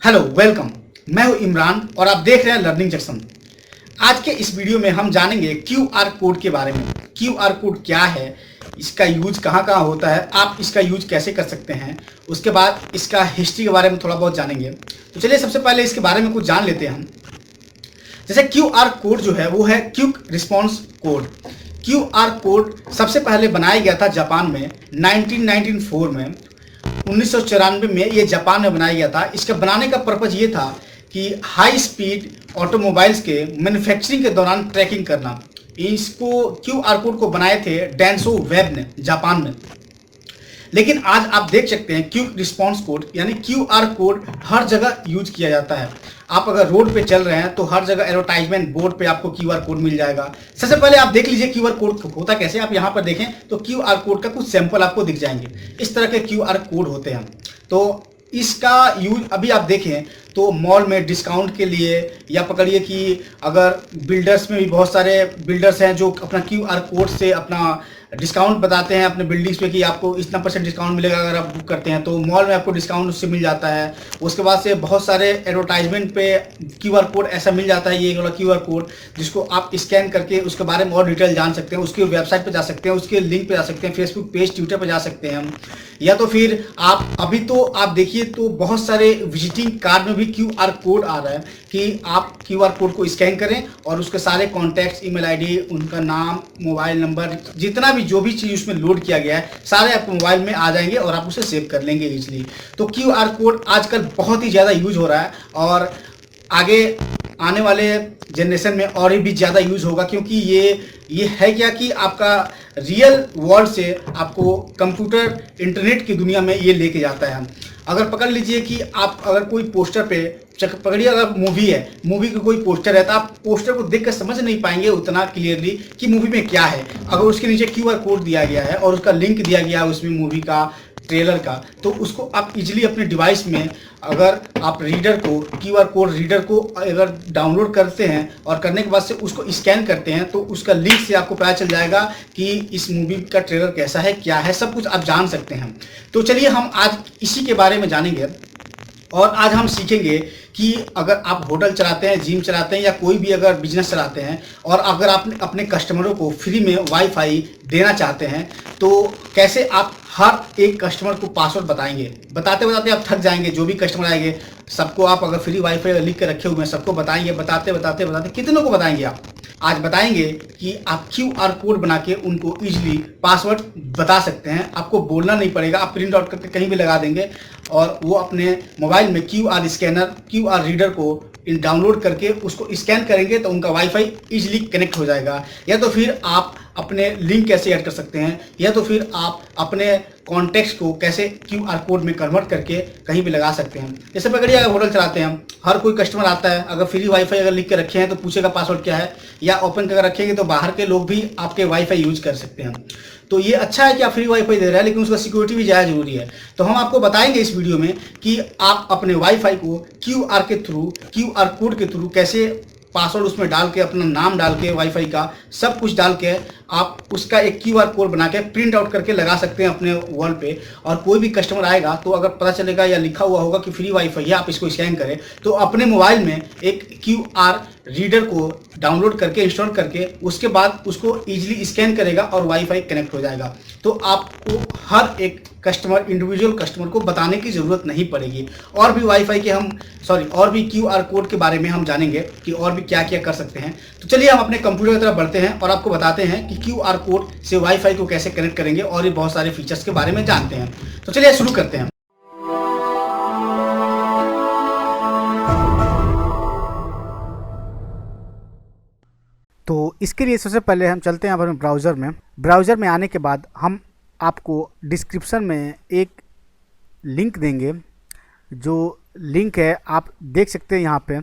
Hello welcome. मैं हूं इमरान और आप देख रहे हैं लर्निंग जंक्शन। आज के इस वीडियो में हम जानेंगे क्यूआर कोड के बारे में। क्यूआर कोड क्या है, इसका यूज कहाँ कहाँ होता है, आप इसका यूज कैसे कर सकते हैं, उसके बाद इसका हिस्ट्री के बारे में थोड़ा बहुत जानेंगे। तो चलिए सबसे पहले इसके बारे में कुछ जान लेते हैं हम। जैसे क्यूआर कोड जो है वो है quick response code. QR code सबसे पहले बनाया गया था जापान में 1994 में। 1994 में ये जापान में बनाया गया था। इसका बनाने का पर्पज़ ये था कि हाई स्पीड ऑटोमोबाइल्स के मैन्युफैक्चरिंग के दौरान ट्रैकिंग करना। इसको क्यूआर कोड को बनाए थे डेंसो वेब ने जापान में। लेकिन आज आप देख सकते हैं क्विक रिस्पॉन्स कोड यानी क्यूआर कोड हर जगह यूज किया जाता है। आप अगर रोड पे चल रहे हैं तो हर जगह एडवर्टाइजमेंट बोर्ड पे आपको क्यूआर कोड मिल जाएगा। सबसे पहले आप देख लीजिए क्यूआर कोड होता कैसे। आप यहाँ पर देखें तो क्यूआर कोड का कुछ सैंपल आपको दिख जाएंगे। इस तरह के क्यूआर कोड होते हैं। तो इसका यूज अभी आप देखें तो मॉल में डिस्काउंट के लिए, या पकड़िए कि अगर बिल्डर्स में भी बहुत सारे बिल्डर्स हैं जो अपना क्यूआर कोड से अपना डिस्काउंट बताते हैं अपने बिल्डिंग्स पे कि आपको इतना % डिस्काउंट मिलेगा अगर आप बुक करते हैं, तो मॉल में आपको डिस्काउंट उससे मिल जाता है। उसके बाद से बहुत सारे एडवर्टाइजमेंट पे क्यूआर कोड ऐसा मिल जाता है, ये वाला क्यूआर कोड जिसको आप स्कैन करके उसके बारे में और डिटेल जान सकते हैं। उसके वेबसाइट पे जा सकते हैं, उसके लिंक पे जा सकते हैं, फेसबुक पेज, ट्विटर पे जा सकते हैं हम। या तो फिर आप अभी तो आप देखिए तो बहुत सारे विजिटिंग कार्ड में भी क्यूआर कोड आ रहा है कि आप क्यूआर कोड को स्कैन करें और उसके सारे कॉन्टैक्ट्स, ईमेल आईडी, उनका नाम, मोबाइल नंबर, जितना भी जो भी चीज़ उसमें लोड किया गया है सारे आपको मोबाइल में आ जाएंगे और आप उसे सेव कर लेंगे इजीली। तो क्यूआर कोड आजकल बहुत ही ज़्यादा यूज हो रहा है और आगे आने वाले जनरेशन में और भी ज़्यादा यूज होगा, क्योंकि ये है क्या कि आपका रियल वर्ल्ड से आपको कंप्यूटर इंटरनेट की दुनिया में ये लेके जाता है। अगर पकड़ लीजिए कि आप अगर कोई पोस्टर पे पकड़िए, अगर मूवी है, मूवी का कोई पोस्टर है तो आप पोस्टर को देखकर समझ नहीं पाएंगे उतना क्लियरली कि मूवी में क्या है। अगर उसके नीचे क्यूआर कोड दिया गया है और उसका लिंक दिया गया है उसमें मूवी का, ट्रेलर का, तो उसको आप इजीली अपने डिवाइस में अगर आप रीडर को, क्यूआर कोड रीडर को अगर डाउनलोड करते हैं और करने के बाद से उसको स्कैन करते हैं तो उसका लिंक से आपको पता चल जाएगा कि इस मूवी का ट्रेलर कैसा है, क्या है, सब कुछ आप जान सकते हैं। तो चलिए हम आज इसी के बारे में जानेंगे और आज हम सीखेंगे कि अगर आप होटल चलाते हैं, जिम चलाते हैं या कोई भी अगर बिजनेस चलाते हैं और अगर आप अपने कस्टमरों को फ्री में वाईफाई देना चाहते हैं तो कैसे आप हर एक कस्टमर को पासवर्ड बताएंगे। बताते बताते आप थक जाएंगे। जो भी कस्टमर आएंगे सबको आप अगर फ्री वाईफाई लिख के रखे हुए हैं सबको बताएंगे। बताते बताते बताते कितनों को बताएंगे आप। आज बताएंगे कि आप क्यूआर कोड बना के उनको इजीली पासवर्ड बता सकते हैं। आपको बोलना नहीं पड़ेगा, आप प्रिंट आउट करके कहीं भी लगा देंगे और वो अपने मोबाइल में क्यूआर स्कैनर, क्यूआर रीडर को डाउनलोड करके उसको स्कैन करेंगे तो उनका वाईफाई इजीली कनेक्ट हो जाएगा। या तो फिर आप अपने लिंक कैसे ऐड कर सकते हैं, या तो फिर आप अपने कॉन्टैक्ट्स को कैसे क्यूआर कोड में कन्वर्ट करके कहीं भी लगा सकते हैं। जैसे पकड़िए अगर होटल चलाते हैं हम, हर कोई कस्टमर आता है, अगर फ्री वाईफाई अगर लिख के रखे हैं तो पूछेगा पासवर्ड क्या है, या ओपन करके रखेंगे तो बाहर के लोग भी आपके वाईफाई यूज कर सकते हैं। तो ये अच्छा है कि आप फ्री वाईफाई दे रहे हैं, लेकिन उसका सिक्योरिटी भी ज़्यादा जरूरी है। तो हम आपको बताएंगे इस वीडियो में कि आप अपने वाईफाई को क्यूआर के थ्रू, क्यूआर कोड के थ्रू कैसे पासवर्ड उसमें डाल के, अपना नाम डाल के, वाईफाई का सब कुछ डाल के आप उसका एक क्यूआर कोड बना के प्रिंट आउट करके लगा सकते हैं अपने वॉल पे। और कोई भी कस्टमर आएगा तो अगर पता चलेगा या लिखा हुआ होगा कि फ्री वाईफाई है, आप इसको स्कैन करें तो अपने मोबाइल में एक क्यूआर रीडर को डाउनलोड करके इंस्टॉल करके उसके बाद उसको इजीली स्कैन करेगा और वाईफाई कनेक्ट हो जाएगा। तो आपको हर एक कस्टमर, इंडिविजुअल कस्टमर को बताने की ज़रूरत नहीं पड़ेगी। और भी वाईफाई के और भी क्यूआर कोड के बारे में हम जानेंगे कि और भी क्या क्या कर सकते हैं। तो चलिए हम अपने कंप्यूटर की तरफ बढ़ते हैं और आपको बताते हैं कि क्यूआर कोड से वाईफाई को कैसे कनेक्ट करेंगे और भी बहुत सारे फीचर्स के बारे में जानते हैं। तो चलिए शुरू करते हैं। तो इसके लिए सबसे पहले हम चलते हैं अपने ब्राउज़र में। ब्राउज़र में आने के बाद हम आपको डिस्क्रिप्शन में एक लिंक देंगे। जो लिंक है आप देख सकते हैं यहाँ पे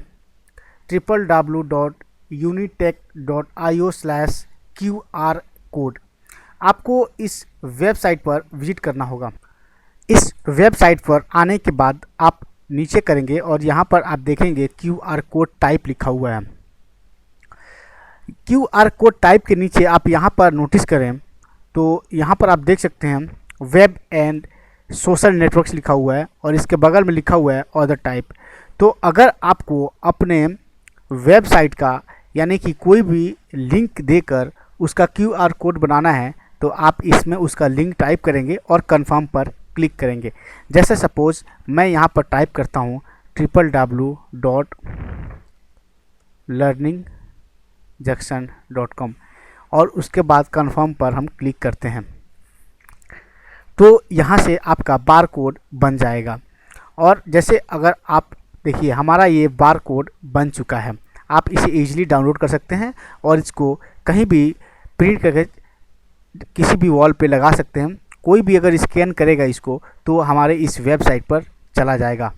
www.unitech.io/QR कोड। आपको इस वेबसाइट पर विजिट करना होगा। इस वेबसाइट पर आने के बाद आप नीचे करेंगे और यहाँ पर आप देखेंगे क्यूआर कोड टाइप लिखा हुआ है। क्यूआर कोड टाइप के नीचे आप यहाँ पर नोटिस करें तो यहाँ पर आप देख सकते हैं वेब एंड सोशल नेटवर्क्स लिखा हुआ है और इसके बगल में लिखा हुआ है अदर टाइप। तो अगर आपको अपने वेबसाइट का यानी कि कोई भी लिंक देकर उसका QR कोड बनाना है तो आप इसमें उसका लिंक टाइप करेंगे और कन्फर्म पर क्लिक करेंगे। जैसे सपोज़ मैं यहाँ पर टाइप करता हूँ www.learningjunction.com और उसके बाद कन्फर्म पर हम क्लिक करते हैं तो यहाँ से आपका बार कोड बन जाएगा। और जैसे अगर आप देखिए हमारा ये बार कोड बन चुका है, आप इसे ईजिली डाउनलोड कर सकते हैं और इसको कहीं भी प्रिंट करके किसी भी वॉल पे लगा सकते हैं। कोई भी अगर स्कैन करेगा इसको तो हमारे इस वेबसाइट पर चला जाएगा।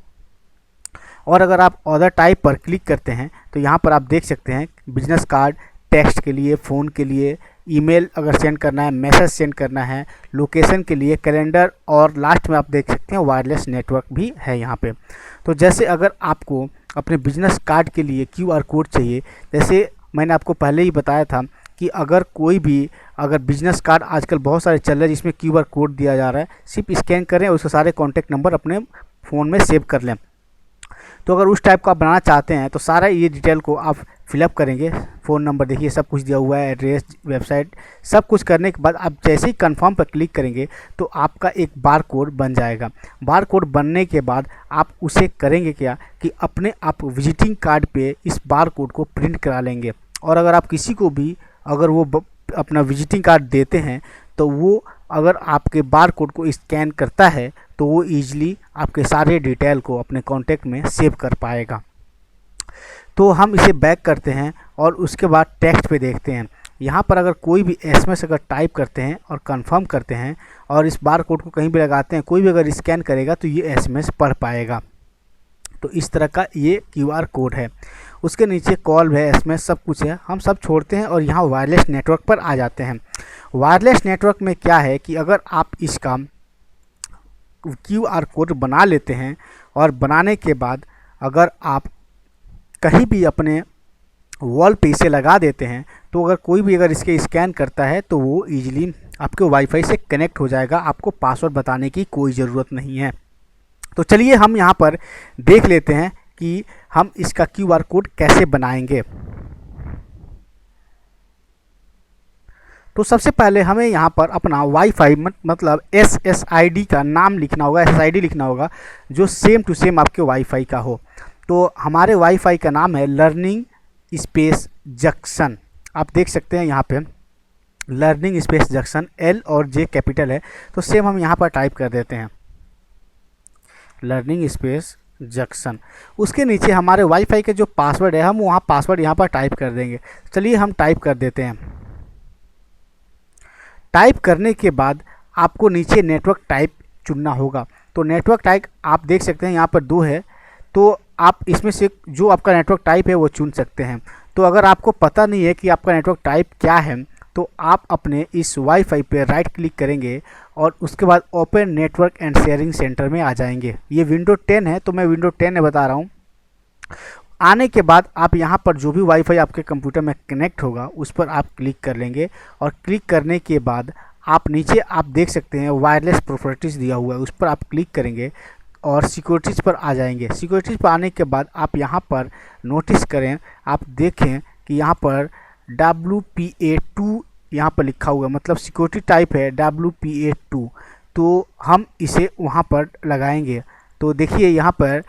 और अगर आप अदर टाइप पर क्लिक करते हैं तो यहाँ पर आप देख सकते हैं बिजनेस कार्ड, टेक्स्ट के लिए, फ़ोन के लिए, ईमेल अगर सेंड करना है, मैसेज सेंड करना है, लोकेशन के लिए, कैलेंडर और लास्ट में आप देख सकते हैं वायरलेस नेटवर्क भी है यहाँ पे। तो जैसे अगर आपको अपने बिजनेस कार्ड के लिए QR कोड चाहिए, जैसे मैंने आपको पहले ही बताया था कि अगर कोई भी अगर बिजनेस कार्ड आजकल बहुत सारे चल रहे हैं जिसमें QR कोड दिया जा रहा है, सिर्फ स्कैन करें उसके सारे कॉन्टैक्ट नंबर अपने फ़ोन में सेव कर लें। तो अगर उस टाइप का आप बनाना चाहते हैं तो सारा ये डिटेल को आप फिलअप करेंगे। फ़ोन नंबर देखिए सब कुछ दिया हुआ है, एड्रेस, वेबसाइट, सब कुछ करने के बाद आप जैसे ही कंफर्म पर क्लिक करेंगे तो आपका एक बार कोड बन जाएगा। बार कोड बनने के बाद आप उसे करेंगे क्या कि अपने आप विजिटिंग कार्ड पे इस बार कोड को प्रिंट करा लेंगे। और अगर आप किसी को भी अगर वो अपना विजिटिंग कार्ड देते हैं तो वो अगर आपके बार कोड को स्कैन करता है तो वो ईजिली आपके सारे डिटेल को अपने कॉन्टैक्ट में सेव कर पाएगा। तो हम इसे बैक करते हैं और उसके बाद टेक्स्ट पे देखते हैं। यहाँ पर अगर कोई भी SMS अगर टाइप करते हैं और कंफर्म करते हैं और इस बार कोड को कहीं भी लगाते हैं, कोई भी अगर स्कैन करेगा तो ये SMS पढ़ पाएगा। तो इस तरह का ये QR कोड है। उसके नीचे कॉल है, SMS सब कुछ है, हम सब छोड़ते हैं और यहाँ वायरलेस नेटवर्क पर आ जाते हैं। वायरलेस नेटवर्क में क्या है कि अगर आप इसका QR कोड बना लेते हैं और बनाने के बाद अगर आप कहीं भी अपने वॉल पे इसे लगा देते हैं तो अगर कोई भी अगर इसके स्कैन करता है तो वो ईजिली आपके वाईफाई से कनेक्ट हो जाएगा। आपको पासवर्ड बताने की कोई ज़रूरत नहीं है। तो चलिए हम यहाँ पर देख लेते हैं कि हम इसका QR कोड कैसे बनाएंगे। तो सबसे पहले हमें यहाँ पर अपना वाईफाई मतलब SSID का नाम लिखना होगा, SSID लिखना होगा जो सेम टू सेम आपके वाईफाई का हो। तो हमारे वाईफाई का नाम है लर्निंग स्पेस जंक्शन। आप देख सकते हैं यहाँ पे लर्निंग स्पेस जंक्शन, L और J कैपिटल है। तो सेम हम यहाँ पर टाइप कर देते हैं लर्निंग स्पेस जंक्शन। उसके नीचे हमारे वाईफाई का जो पासवर्ड है हम वहाँ पासवर्ड यहाँ पर टाइप कर देंगे। चलिए हम टाइप कर देते हैं। टाइप करने के बाद आपको नीचे नेटवर्क टाइप चुनना होगा। तो नेटवर्क टाइप आप देख सकते हैं यहाँ पर 2 है, तो आप इसमें से जो आपका नेटवर्क टाइप है वो चुन सकते हैं। तो अगर आपको पता नहीं है कि आपका नेटवर्क टाइप क्या है तो आप अपने इस वाईफाई पे राइट क्लिक करेंगे और उसके बाद open network and sharing centre में आ जाएंगे। ये विंडो 10 है तो मैं विंडो 10 में बता रहा हूँ। आने के बाद आप यहाँ पर जो भी वाईफाई आपके कंप्यूटर में कनेक्ट होगा उस पर आप क्लिक कर लेंगे और क्लिक करने के बाद आप नीचे आप देख सकते हैं वायरलेस प्रॉपर्टीज़ दिया हुआ है, उस पर आप क्लिक करेंगे और सिक्योरिटीज़ पर आ जाएंगे। सिक्योरिटीज़ पर आने के बाद आप यहाँ पर नोटिस करें, आप देखें कि यहाँ पर WPA2 यहाँ पर लिखा हुआ है, मतलब सिक्योरिटी टाइप है WPA2। तो हम इसे वहाँ पर लगाएंगे। तो देखिए यहाँ पर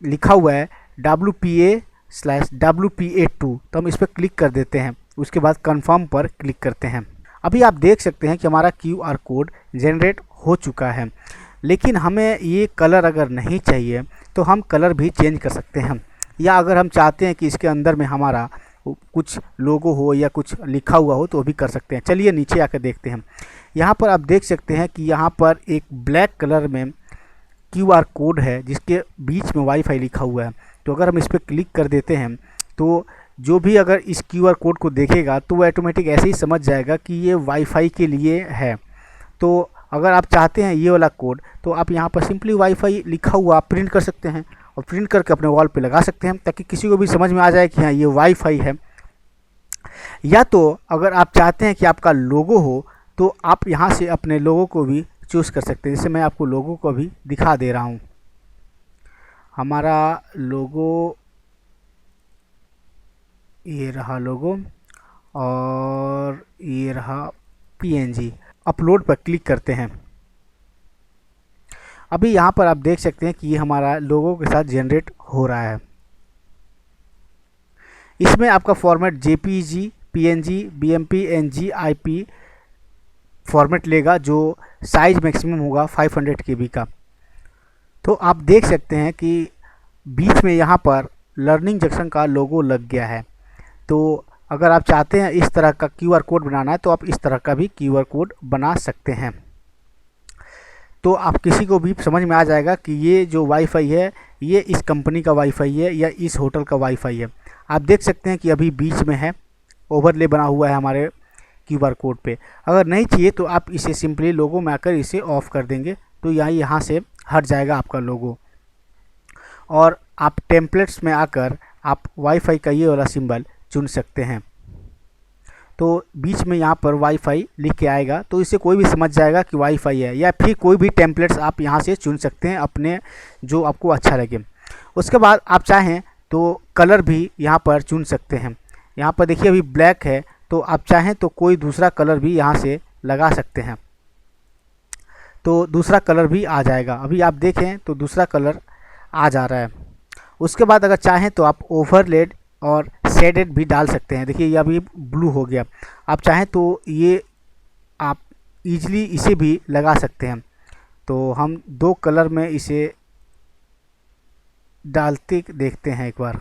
लिखा हुआ है WPA/WPA2, तो हम इस पर क्लिक कर देते हैं। उसके बाद कंफर्म पर क्लिक करते हैं। अभी आप देख सकते हैं कि हमारा QR कोड जनरेट हो चुका है, लेकिन हमें ये कलर अगर नहीं चाहिए तो हम कलर भी चेंज कर सकते हैं, या अगर हम चाहते हैं कि इसके अंदर में हमारा कुछ लोगो हो या कुछ लिखा हुआ हो तो भी कर सकते हैं। चलिए नीचे आकर देखते हैं। यहाँ पर आप देख सकते हैं कि यहाँ पर एक ब्लैक कलर में QR कोड है जिसके बीच में वाईफाई लिखा हुआ है। तो अगर हम इस पर क्लिक कर देते हैं तो जो भी अगर इस QR कोड को देखेगा तो वो ऑटोमेटिक ऐसे ही समझ जाएगा कि ये वाईफाई के लिए है। तो अगर आप चाहते हैं ये वाला कोड तो आप यहाँ पर सिंपली वाईफाई लिखा हुआ आप प्रिंट कर सकते हैं और प्रिंट करके अपने वॉल पे लगा सकते हैं ताकि किसी को भी समझ में आ जाए कि हाँ ये वाईफाई है। या तो अगर आप चाहते हैं कि आपका लोगो हो तो आप यहाँ से अपने लोगो को भी चूज़ कर सकते हैं। जैसे मैं आपको लोगो को भी दिखा दे रहा हूँ। हमारा लोगो, ये रहा लोगो और ये रहा पीएनजी। अपलोड पर क्लिक करते हैं। अभी यहाँ पर आप देख सकते हैं कि ये हमारा लोगो के साथ जनरेट हो रहा है। इसमें आपका format JPG, PNG, BMP, NG, IP format लेगा, जो साइज मैक्सिमम होगा 500 केबी का। तो आप देख सकते हैं कि बीच में यहाँ पर लर्निंग जंक्शन का लोगो लग गया है। तो अगर आप चाहते हैं इस तरह का क्यूआर कोड बनाना है तो आप इस तरह का भी क्यूआर कोड बना सकते हैं। तो आप किसी को भी समझ में आ जाएगा कि ये जो वाईफाई है ये इस कंपनी का वाईफाई है या इस होटल का वाईफाई है। आप देख सकते हैं कि अभी बीच में है, ओवरले बना हुआ है हमारे क्यूआर कोड पे। अगर नहीं चाहिए तो आप इसे सिंपली लोगो में आकर इसे ऑफ़ कर देंगे तो यहाँ से हट जाएगा आपका लोगो। और आप टेम्पलेट्स में आकर आप वाईफाई का ये वाला सिंबल चुन सकते हैं। तो बीच में यहाँ पर वाईफाई लिख के आएगा तो इसे कोई भी समझ जाएगा कि वाईफाई है, या फिर कोई भी टेम्पलेट्स आप यहाँ से चुन सकते हैं अपने जो आपको अच्छा लगे। उसके बाद आप चाहें तो कलर भी यहाँ पर चुन सकते हैं। यहाँ पर देखिए अभी ब्लैक है, तो आप चाहें तो कोई दूसरा कलर भी यहाँ से लगा सकते हैं, तो दूसरा कलर भी आ जाएगा। अभी आप देखें तो दूसरा कलर आ जा रहा है। उसके बाद अगर चाहें तो आप ओवरलेड और शेडेड भी डाल सकते हैं। देखिए ये अभी ब्लू हो गया, आप चाहें तो ये आप इजीली इसे भी लगा सकते हैं। तो हम 2 कलर में इसे डालते देखते हैं एक बार।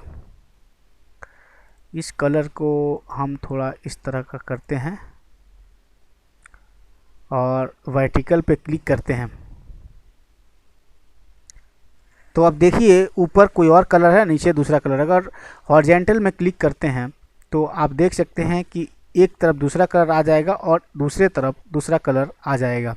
इस कलर को हम थोड़ा इस तरह का करते हैं और वर्टिकल पे क्लिक करते हैं। तो अब देखिए ऊपर कोई और कलर है, नीचे दूसरा कलर। अगर हॉरिजॉन्टल में क्लिक करते हैं तो आप देख सकते हैं कि एक तरफ दूसरा कलर आ जाएगा और दूसरे तरफ दूसरा कलर आ जाएगा।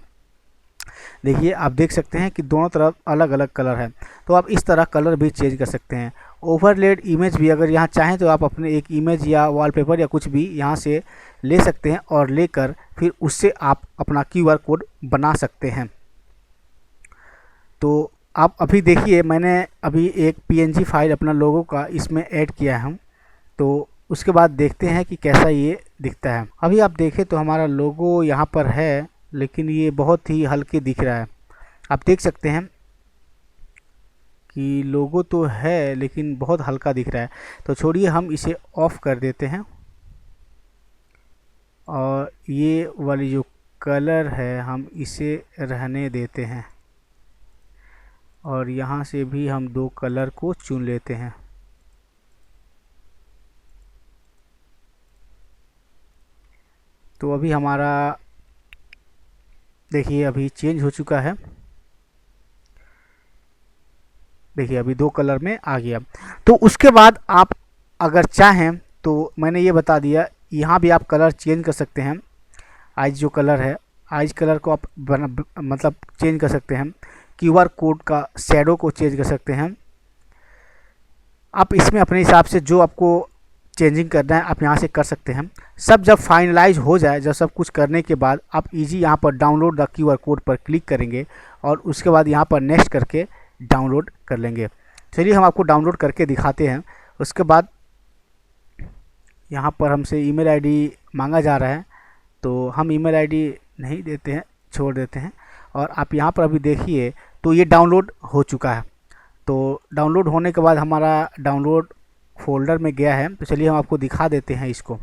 देखिए आप देख सकते हैं कि दोनों तरफ अलग अलग कलर है। तो आप इस तरह कलर भी चेंज कर सकते हैं। ओवरलेड इमेज भी अगर यहाँ चाहें तो आप अपने एक इमेज या वॉलपेपर या कुछ भी यहाँ से ले सकते हैं और लेकर फिर उससे आप अपना क्यूआर कोड बना सकते हैं। तो आप अभी देखिए मैंने अभी एक पीएनजी फाइल अपना लोगो का इसमें ऐड किया है, तो उसके बाद देखते हैं कि कैसा ये दिखता है। अभी आप देखें तो हमारा लोगो यहाँ पर है, लेकिन ये बहुत ही हल्के दिख रहा है। आप देख सकते हैं कि लोगो तो है लेकिन बहुत हल्का दिख रहा है। तो छोड़िए हम इसे ऑफ़ कर देते हैं और ये वाली जो कलर है हम इसे रहने देते हैं और यहाँ से भी हम 2 कलर को चुन लेते हैं। तो अभी हमारा देखिए अभी चेंज हो चुका है। देखिए अभी 2 कलर में आ गया। तो उसके बाद आप अगर चाहें तो मैंने ये बता दिया, यहाँ भी आप कलर चेंज कर सकते हैं। आइज जो कलर है, आइज कलर को आप मतलब चेंज कर सकते हैं। क्यूआर कोड का शैडो को चेंज कर सकते हैं। आप इसमें अपने हिसाब से जो आपको चेंजिंग करना है आप यहाँ से कर सकते हैं। सब जब फाइनलाइज हो जाए, जब सब कुछ करने के बाद आप इजी यहाँ पर डाउनलोड द क्यूआर कोड पर क्लिक करेंगे और उसके बाद यहाँ पर नेक्स्ट करके डाउनलोड कर लेंगे। चलिए हम आपको डाउनलोड करके दिखाते हैं। उसके बाद यहाँ पर हमसे ईमेल आईडी मांगा जा रहा है, तो हम ईमेल आईडी नहीं देते हैं, छोड़ देते हैं। और आप यहाँ पर अभी देखिए तो ये डाउनलोड हो चुका है। तो डाउनलोड होने के बाद हमारा डाउनलोड फोल्डर में गया है। तो चलिए हम आपको दिखा देते हैं इसको।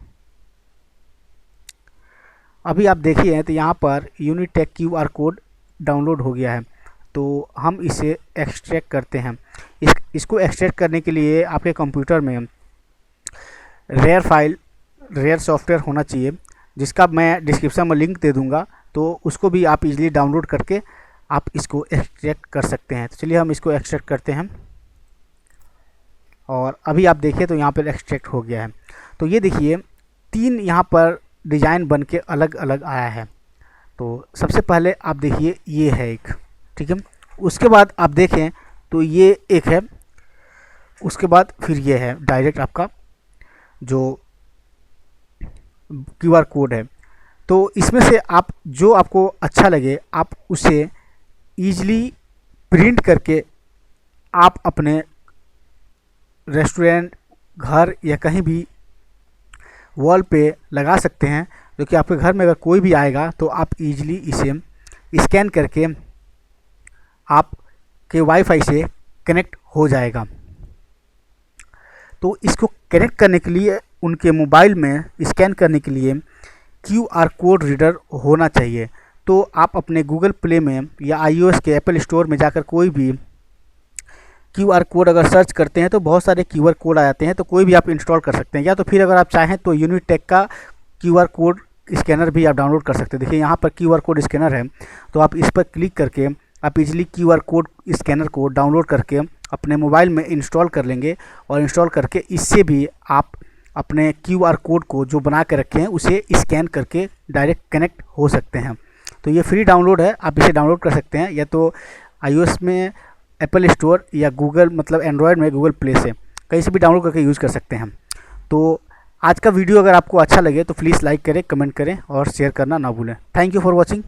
अभी आप देखिए तो यहाँ पर यूनिटेक क्यूआर कोड डाउनलोड हो गया है। तो हम इसे एक्सट्रैक्ट करते हैं। इसको एक्सट्रैक्ट करने के लिए आपके कंप्यूटर में रेयर सॉफ्टवेयर होना चाहिए, जिसका मैं डिस्क्रिप्शन में लिंक दे दूंगा। तो उसको भी आप इजीली डाउनलोड करके आप इसको एक्सट्रैक्ट कर सकते हैं। तो चलिए हम इसको एक्सट्रैक्ट करते हैं और अभी आप देखिए तो यहाँ पर एक्सट्रैक्ट हो गया है। तो ये देखिए 3 यहाँ पर डिज़ाइन बन के अलग अलग आया है। तो सबसे पहले आप देखिए ये है एक, ठीक है। उसके बाद आप देखें तो ये एक है। उसके बाद फिर ये है डायरेक्ट आपका जो क्यूआर कोड है। तो इसमें से आप जो आपको अच्छा लगे आप उसे ईजिली प्रिंट करके आप अपने रेस्टोरेंट, घर या कहीं भी वॉल पे लगा सकते हैं, जो कि आपके घर में अगर कोई भी आएगा तो आप इजीली इसे स्कैन करके आपके वाईफाई से कनेक्ट हो जाएगा। तो इसको कनेक्ट करने के लिए उनके मोबाइल में स्कैन करने के लिए QR कोड रीडर होना चाहिए। तो आप अपने गूगल प्ले में या iOS के एप्पल स्टोर में जाकर कोई भी QR कोड अगर सर्च करते हैं तो बहुत सारे QR कोड आ जाते हैं, तो कोई भी आप इंस्टॉल कर सकते हैं। या तो फिर अगर आप चाहें तो यूनिटेक का QR कोड स्कैनर भी आप डाउनलोड कर सकते हैं। देखिए यहाँ पर QR कोड स्कैनर है, तो आप इस पर क्लिक करके आप इजीली QR कोड स्कैनर को डाउनलोड करके अपने मोबाइल में इंस्टॉल कर लेंगे, और इंस्टॉल करके इससे भी आप अपने QR कोड को जो बना के रखे हैं उसे स्कैन करके डायरेक्ट कनेक्ट हो सकते हैं। तो ये फ्री डाउनलोड है, आप इसे डाउनलोड कर सकते हैं या तो iOS में एप्पल स्टोर या गूगल मतलब एंड्रॉयड में गूगल प्ले से कहीं से भी डाउनलोड करके यूज़ कर सकते हैं। तो आज का वीडियो अगर आपको अच्छा लगे तो प्लीज़ लाइक करें, कमेंट करें और शेयर करना ना भूलें। Thank you for watching.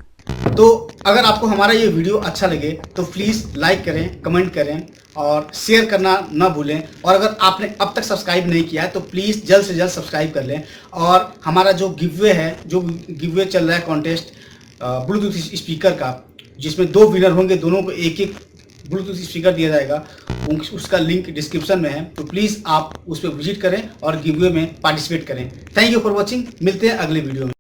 तो अगर आपको हमारा ये वीडियो अच्छा लगे तो प्लीज़ लाइक करें, कमेंट करें और शेयर करना ना भूलें। और अगर आपने अब तक सब्सक्राइब नहीं किया है तो प्लीज़ जल्द से जल्द सब्सक्राइब कर लें। और हमारा जो गिववे है, जो गिववे चल रहा है कॉन्टेस्ट ब्लूटूथ स्पीकर का, जिसमें 2 विनर होंगे, दोनों को एक एक ब्लूटूथ स्पीकर दिया जाएगा, उसका लिंक डिस्क्रिप्शन में है। तो प्लीज़ आप उस पर विजिट करें और गिववे में पार्टिसिपेट करें। Thank you for watching. मिलते हैं अगले वीडियो में।